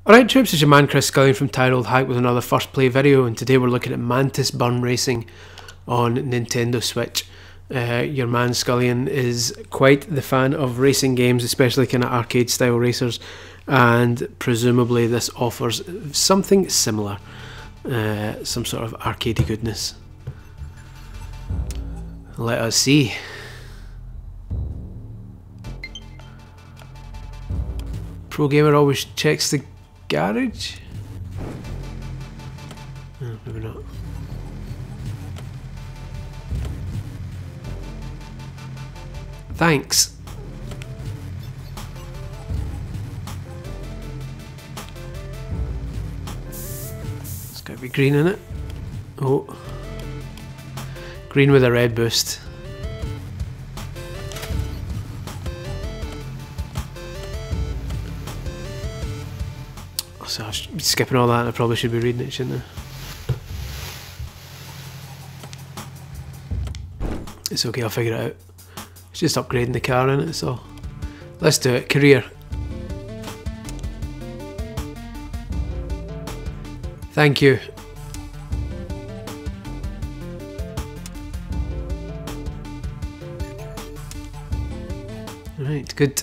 Alright troops, it's your man Chris Scullion from Tired Old Hack with another First Play video, and today we're looking at Mantis Burn Racing on Nintendo Switch. Your man Scullion is quite the fan of racing games, especially kind of arcade style racers, and presumably this offers something similar, some sort of arcadey goodness. Let us see. Pro gamer always checks the garage? Oh, maybe not. Thanks. It's got to be green in it. Oh. Green with a red boost. So I should be skipping all that, and I probably should be reading it, shouldn't I? It's okay, I'll figure it out. It's just upgrading the car in it, so let's do it. Career. Thank you. Right, good.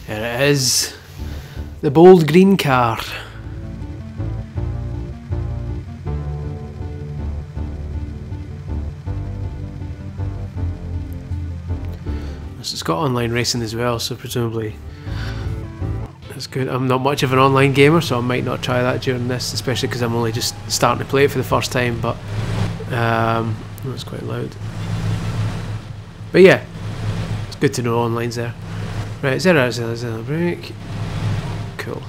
Here it is, the bold green car. It's got online racing as well, so presumably that's good. I'm not much of an online gamer, so I might not try that during this, especially because I'm only just starting to play it for the first time, but that's quite loud. But yeah, it's good to know online's there. Right, zero break. Cool.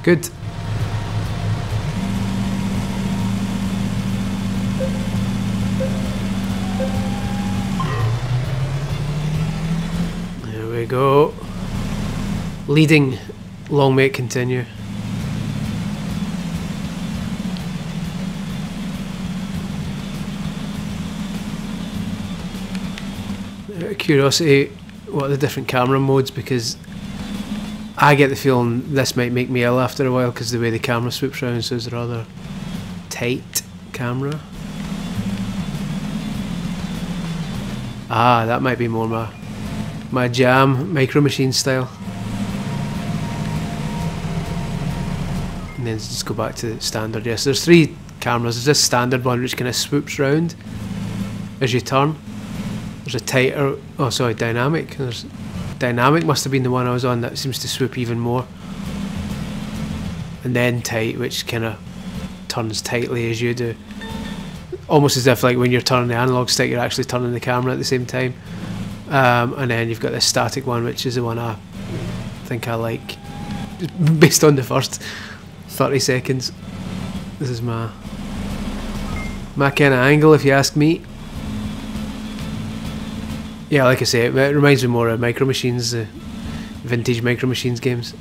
Good. There we go. Leading. Long may it continue. Out of curiosity, what are the different camera modes, because I get the feeling this might make me ill after a while because the way the camera swoops around, so it's a rather tight camera. Ah, that might be more my jam, Micro Machine style. And then just go back to standard. Yes, there's three cameras. There's this standard one which kind of swoops round as you turn. There's a tighter, oh sorry, dynamic. There's dynamic must have been the one I was on, that seems to swoop even more. And then tight, which kind of turns tightly as you do. Almost as if like when you're turning the analog stick, you're actually turning the camera at the same time. And then you've got this static one, which is the one I think I like, based on the first 30 seconds. This is my kind of angle, if you ask me. Yeah, like I say, it reminds me more of Micro Machines, vintage Micro Machines games.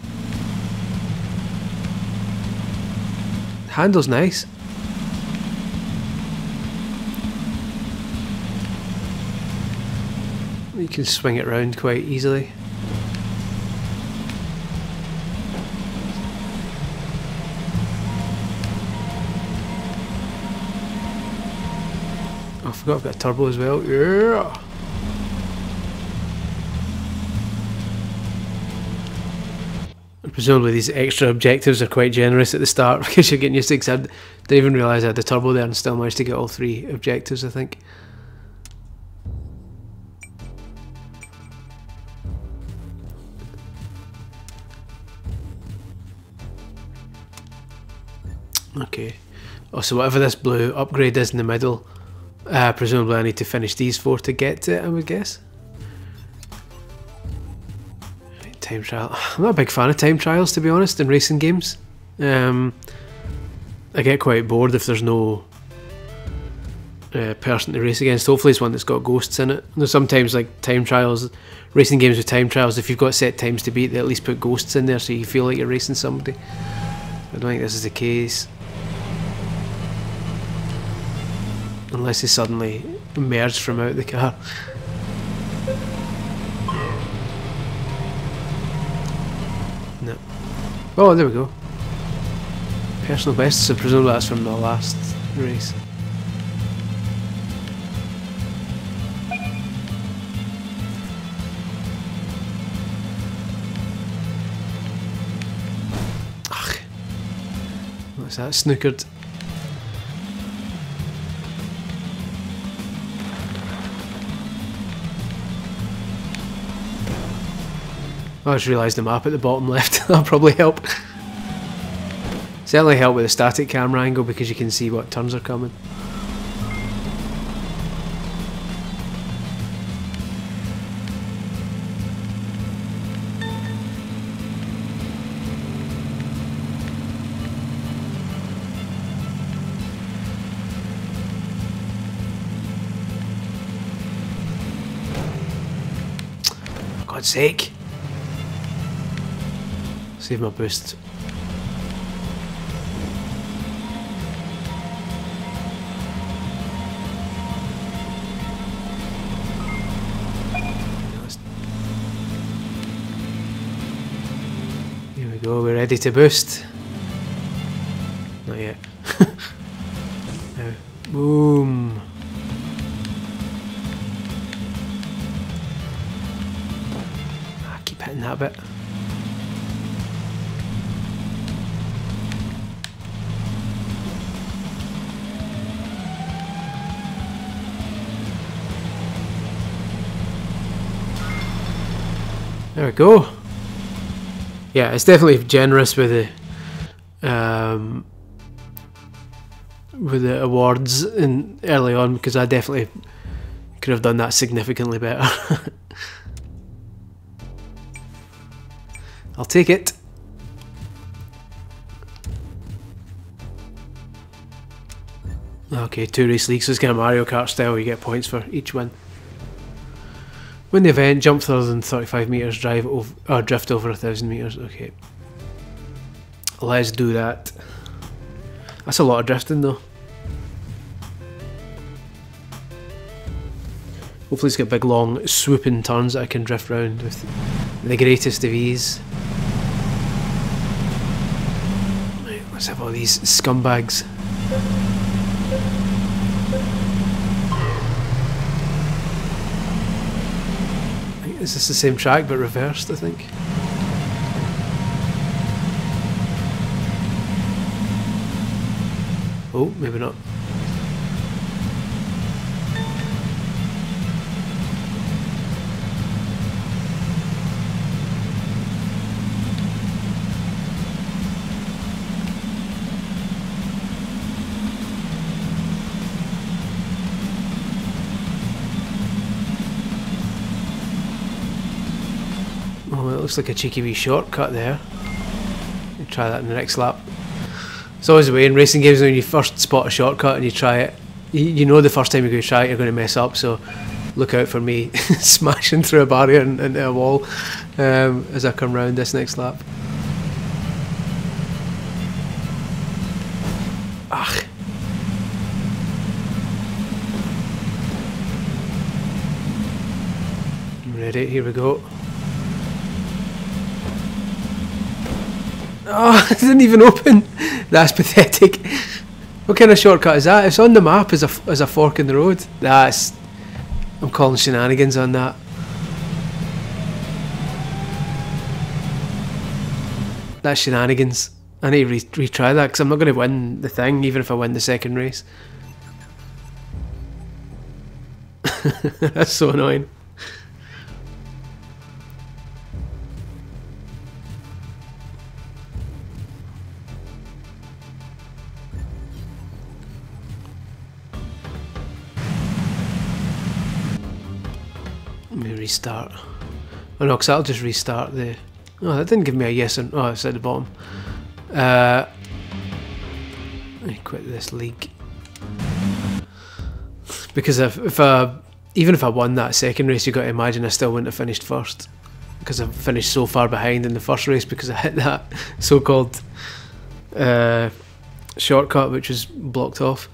Handle's nice. You can swing it around quite easily. Oh, I forgot I've got a turbo as well. Yeah! Presumably these extra objectives are quite generous at the start because you're getting used to it, because I didn't even realise I had the turbo there and still managed to get all three objectives, I think. Okay. Oh, so whatever this blue upgrade is in the middle, presumably I need to finish these four to get to it, I would guess. Time trial. I'm not a big fan of time trials, to be honest, in racing games. I get quite bored if there's no person to race against. Hopefully it's one that's got ghosts in it. There's sometimes like time trials, racing games with time trials, if you've got set times to beat, they at least put ghosts in there so you feel like you're racing somebody. I don't think this is the case. Unless they suddenly emerged from out the car. No. Oh, there we go. Personal best, so presumably that's from the last race. Ugh. What's that? Snookered. I just realised the map at the bottom left. That'll probably help. Certainly help with the static camera angle because you can see what turns are coming. For God's sake. Save my boost. Here we go, we're ready to boost. Not yet. Now, boom. I keep hitting that bit. There we go. Yeah, it's definitely generous with the awards in early on because I definitely could have done that significantly better. I'll take it. Okay, 2 race leagues, so it's kind of Mario Kart style, you get points for each win. Win the event, jump further than 35 metres, drive over, or drift over 1,000 metres. Okay. Let's do that. That's a lot of drifting though. Hopefully it's got big long swooping turns that I can drift round with the greatest of ease. Right, let's have all these scumbags. Is this the same track but reversed, I think? Oh, maybe not. Oh, it looks like a cheeky wee shortcut there. I'll try that in the next lap. It's always the way in racing games when you first spot a shortcut and you try it. You know the first time you're going to try it you're going to mess up, so look out for me smashing through a barrier and into a wall as I come round this next lap. Ugh. I'm ready, here we go. Oh, it didn't even open. That's pathetic. What kind of shortcut is that? It's on the map as a fork in the road. That's... I'm calling shenanigans on that. That's shenanigans. I need to retry that because I'm not going to win the thing even if I win the second race. That's so annoying. Let me restart. Oh no, because that'll just restart the... Oh, that didn't give me a yes and... Oh, it's at the bottom. Let me quit this league. Because even if I won that second race, you've got to imagine I still wouldn't have finished first. Because I've finished so far behind in the first race because I hit that so-called shortcut which was blocked off.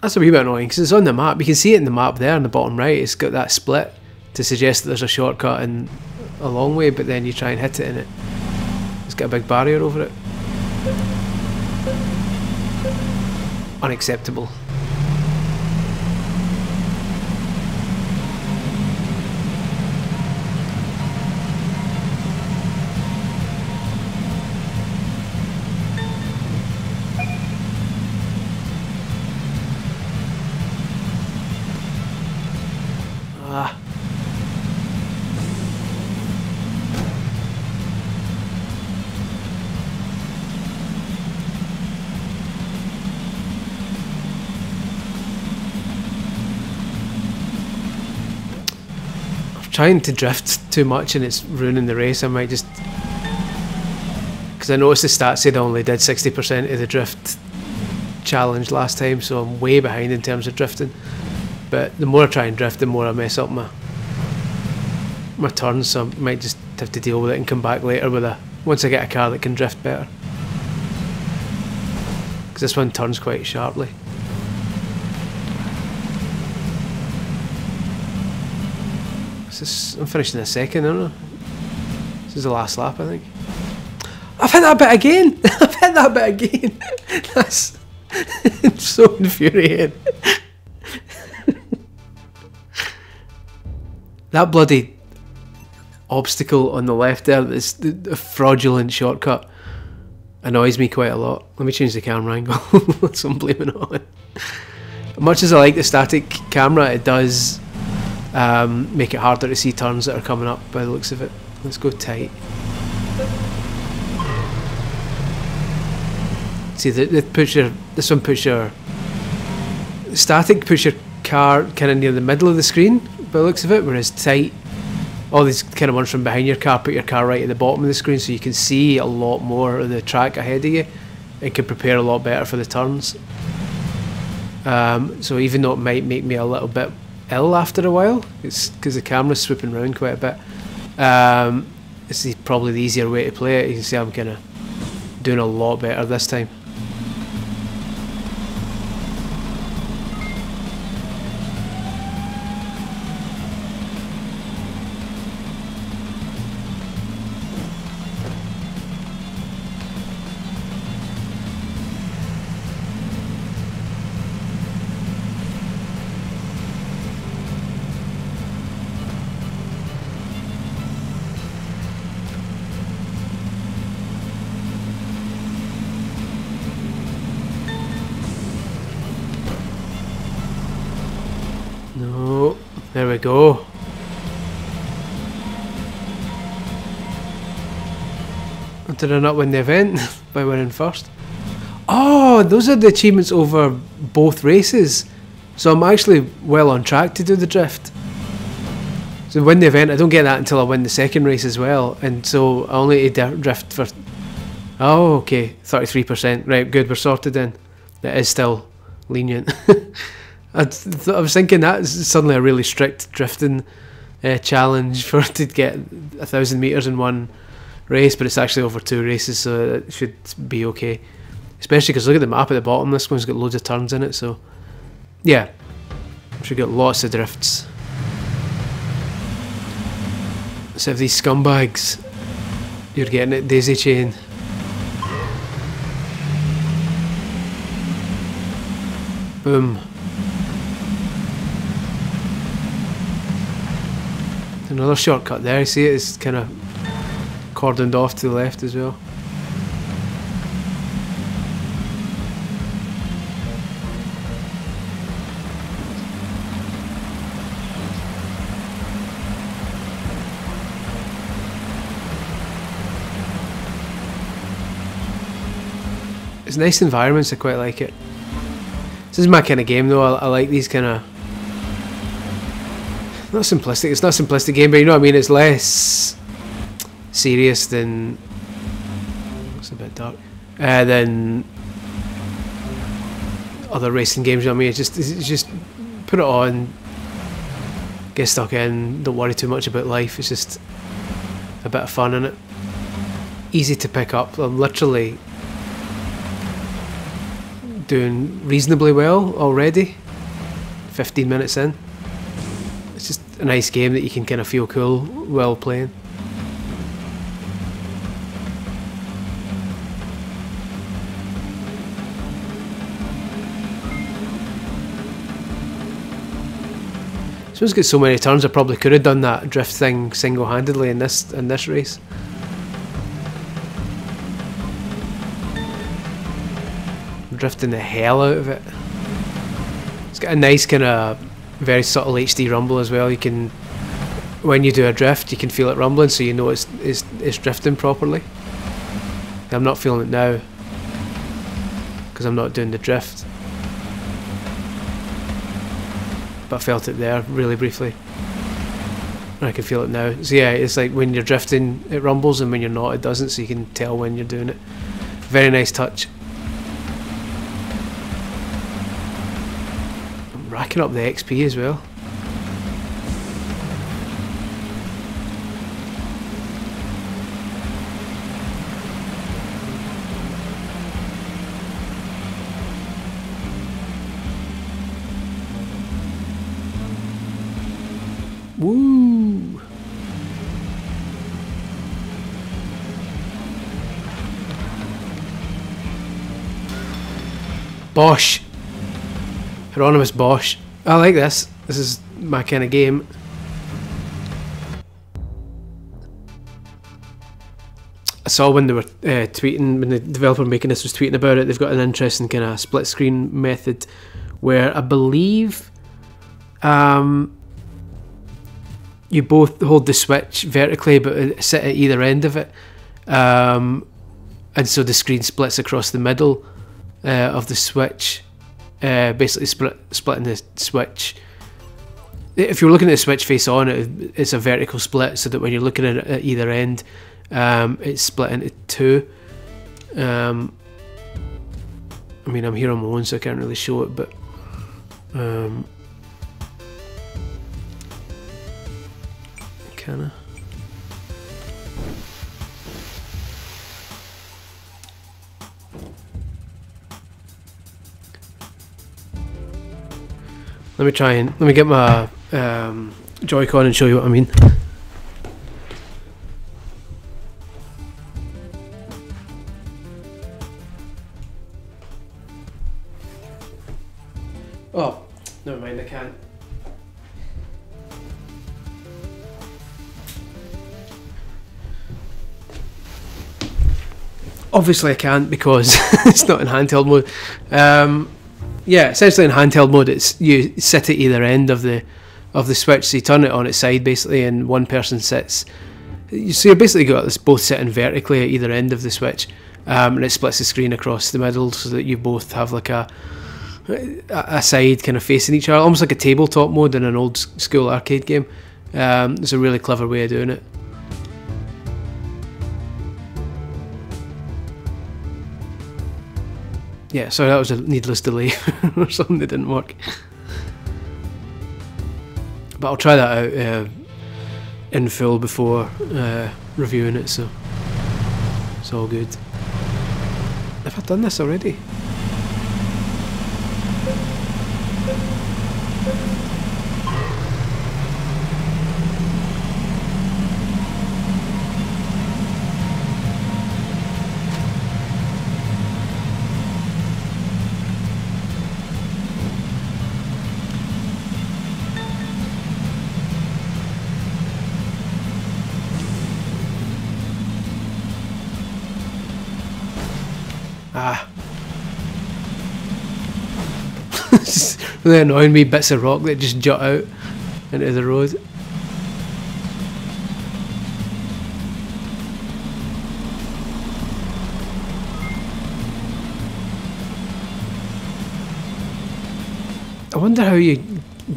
That's a wee bit annoying because it's on the map. You can see it in the map there in the bottom right. It's got that split to suggest that there's a shortcut and a long way, but then you try and hit it and it's got a big barrier over it. Unacceptable. Trying to drift too much and it's ruining the race. I might just, because I noticed the stats said I only did 60% of the drift challenge last time, so I'm way behind in terms of drifting. But the more I try and drift, the more I mess up my turns, so I might just have to deal with it and come back later with once I get a car that can drift better, because this one turns quite sharply. I'm finishing a second, I don't know. This is the last lap, I think. I've hit that bit again! I've hit that bit again! That's so infuriating. That bloody obstacle on the left there, this the fraudulent shortcut, annoys me quite a lot. Let me change the camera angle. That's what I'm blaming it on. Much as I like the static camera, it does make it harder to see turns that are coming up by the looks of it. Let's go tight. See, this one puts your static, puts your car kind of near the middle of the screen by the looks of it, whereas tight, all these kind of ones from behind your car put your car right at the bottom of the screen, so you can see a lot more of the track ahead of you and can prepare a lot better for the turns. So even though it might make me a little bit ill after a while, it's because the camera's swooping around quite a bit. It's probably the easier way to play it. You can see I'm kind of doing a lot better this time. No, there we go. Did I not win the event by winning first? Oh, those are the achievements over both races. So I'm actually well on track to do the drift. So win the event, I don't get that until I win the second race as well. And so I only need to drift for... Oh, okay, 33%. Right, good, we're sorted then. It is still lenient. I was thinking that's suddenly a really strict drifting challenge for to get 1,000 metres in one race, but it's actually over 2 races, so it should be okay. Especially because look at the map at the bottom, this one's got loads of turns in it, so yeah, should get lots of drifts. So if these scumbags, you're getting it, daisy chain. Boom. Another shortcut there, you see it's kind of cordoned off to the left as well. It's nice environments, I quite like it. This is my kind of game though, I like these kind of... Not simplistic, it's not a simplistic game, but you know what I mean, it's less serious than... It's a bit dark. Than other racing games, you know what I mean, it's just put it on, get stuck in, don't worry too much about life, it's just a bit of fun in it. Easy to pick up, I'm literally doing reasonably well already. 15 minutes in. It's just a nice game that you can kind of feel cool while playing. This one's got so many turns. I probably could have done that drift thing single-handedly in this race. I'm drifting the hell out of it. It's got a nice kind of very subtle HD rumble as well. You can, when you do a drift, you can feel it rumbling, so you know it's drifting properly. I'm not feeling it now because I'm not doing the drift. But I felt it there really briefly. I can feel it now. So yeah, it's like when you're drifting it rumbles, and when you're not it doesn't, so you can tell when you're doing it. Very nice touch. I'm racking up the XP as well. Woo! Bosch. Hieronymus Bosch. I like this. This is my kind of game. I saw when they were tweeting, when the developer making this was tweeting about it, they've got an interesting kind of split screen method where I believe you both hold the switch vertically but sit at either end of it, and so the screen splits across the middle of the switch, basically splitting the switch. If you're looking at the switch face on, it's a vertical split, so that when you're looking at it at either end, it's split into two. I mean, I'm here on my own, so I can't really show it, but kinda. Let me get my Joy-Con and show you what I mean. Oh, never mind, I can't. Obviously I can't because it's not in handheld mode. Yeah, essentially in handheld mode, it's you sit at either end of the switch, so you turn it on its side basically, and one person sits. So you basically got this both sitting vertically at either end of the switch, and it splits the screen across the middle, so that you both have like a side kind of facing each other, almost like a tabletop mode in an old school arcade game. It's a really clever way of doing it. Yeah, sorry, that was a needless delay or something that didn't work. But I'll try that out in full before reviewing it, so it's all good. Have I done this already? Ah. It's really annoying me, bits of rock that just jut out into the road. I wonder how you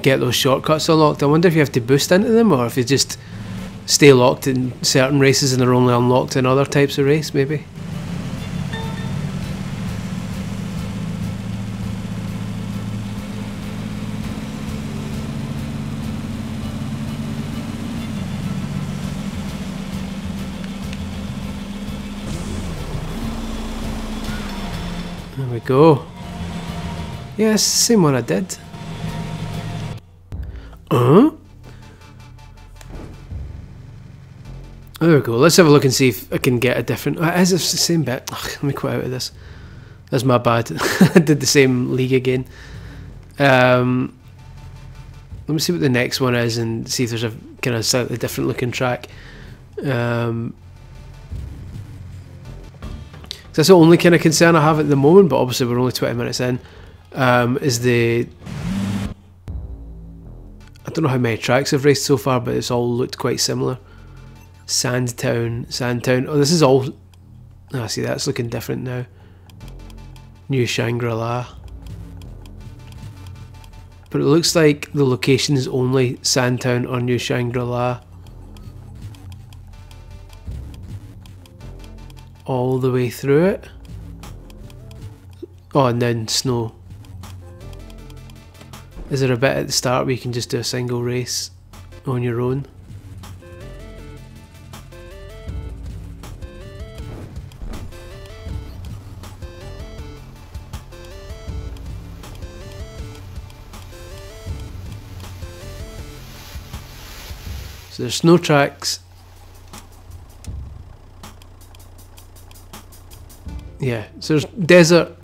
get those shortcuts unlocked. I wonder if you have to boost into them, or if you just stay locked in certain races and they're only unlocked in other types of race, maybe. There we go. Yeah, it's the same one I did. There we go. Let's have a look and see if I can get a different... Is it the same bit? Ugh, let me quit out of this. That's my bad. I did the same league again. Let me see what the next one is and see if there's a kind of slightly different looking track. So that's the only kind of concern I have at the moment, but obviously we're only 20 minutes in. Is the... I don't know how many tracks I've raced so far, but it's all looked quite similar. Sandtown. Oh, this is all... Ah, see, that's looking different now. New Shangri-La. But it looks like the location is only Sandtown or New Shangri-La. All the way through it. Oh, and then snow. Is there a bit at the start where you can just do a single race on your own? So there's snow tracks. Yeah, so there's desert,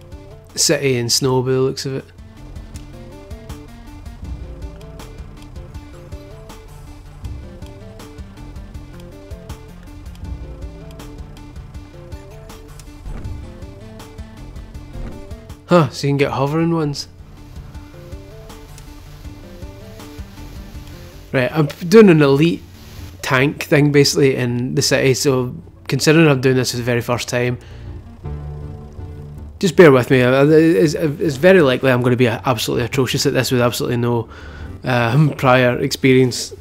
city and snow by the looks of it. Huh, so you can get hovering ones. Right, I'm doing an elite tank thing basically in the city, so considering I'm doing this for the very first time, just bear with me. It's very likely I'm going to be absolutely atrocious at this with absolutely no prior experience.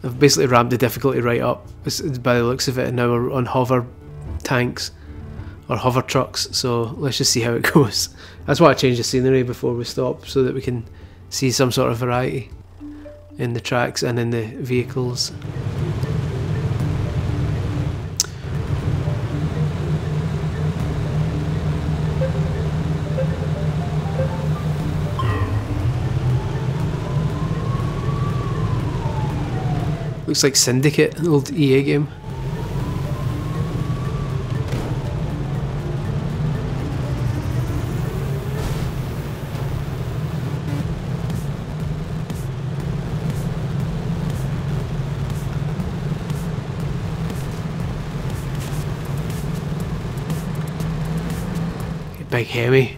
I've basically ramped the difficulty right up by the looks of it, and now we're on hover tanks or hover trucks, so let's just see how it goes. That's why I changed the scenery before we stop, so that we can see some sort of variety in the tracks and in the vehicles. Looks like Syndicate, an old EA game. Big Hemi.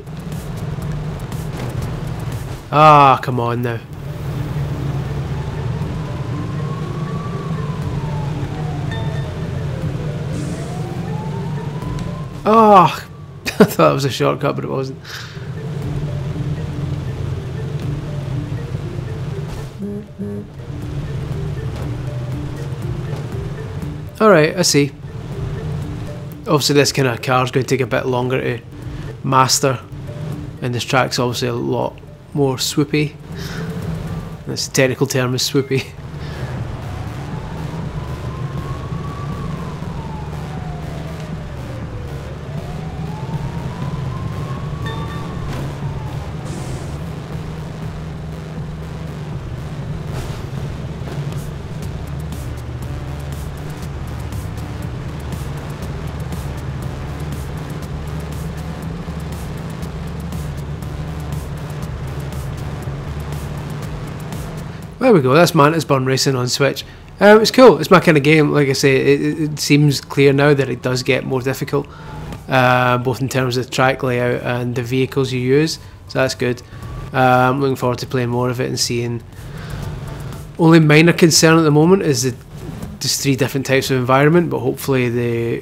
Ah, come on now. Oh, I thought it was a shortcut, but it wasn't. Alright, I see. Obviously this kind of car is going to take a bit longer to master, and this track's obviously a lot more swoopy. This technical term is swoopy. There we go, that's Mantis Burn Racing on Switch. It's cool, it's my kind of game. Like I say, it seems clear now that it does get more difficult, both in terms of the track layout and the vehicles you use, so that's good. I'm looking forward to playing more of it and seeing. Only minor concern at the moment is the just 3 different types of environment, but hopefully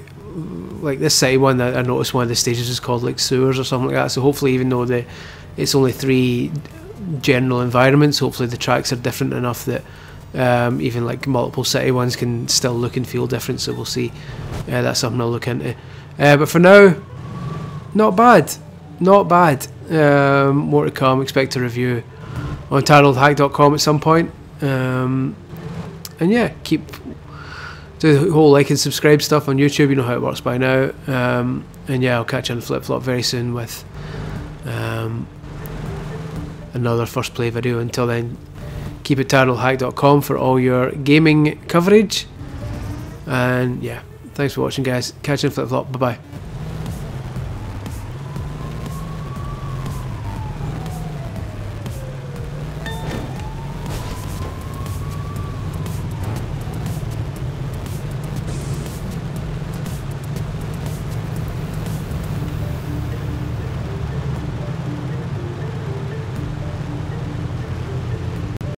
like this city one, I noticed one of the stages is called like sewers or something like that, so hopefully even though it's only 3 general environments, hopefully the tracks are different enough that even like multiple city ones can still look and feel different, so we'll see. That's something I'll look into, but for now, not bad. More to come. Expect a review on tireoldhack.com at some point, and yeah, keep do the whole like and subscribe stuff on YouTube, you know how it works by now, and yeah, I'll catch you on Flip Flop very soon with another First Play video. Until then, keep it turtlehack.com for all your gaming coverage. And yeah, thanks for watching, guys. Catch you in Flip Flop. Bye bye.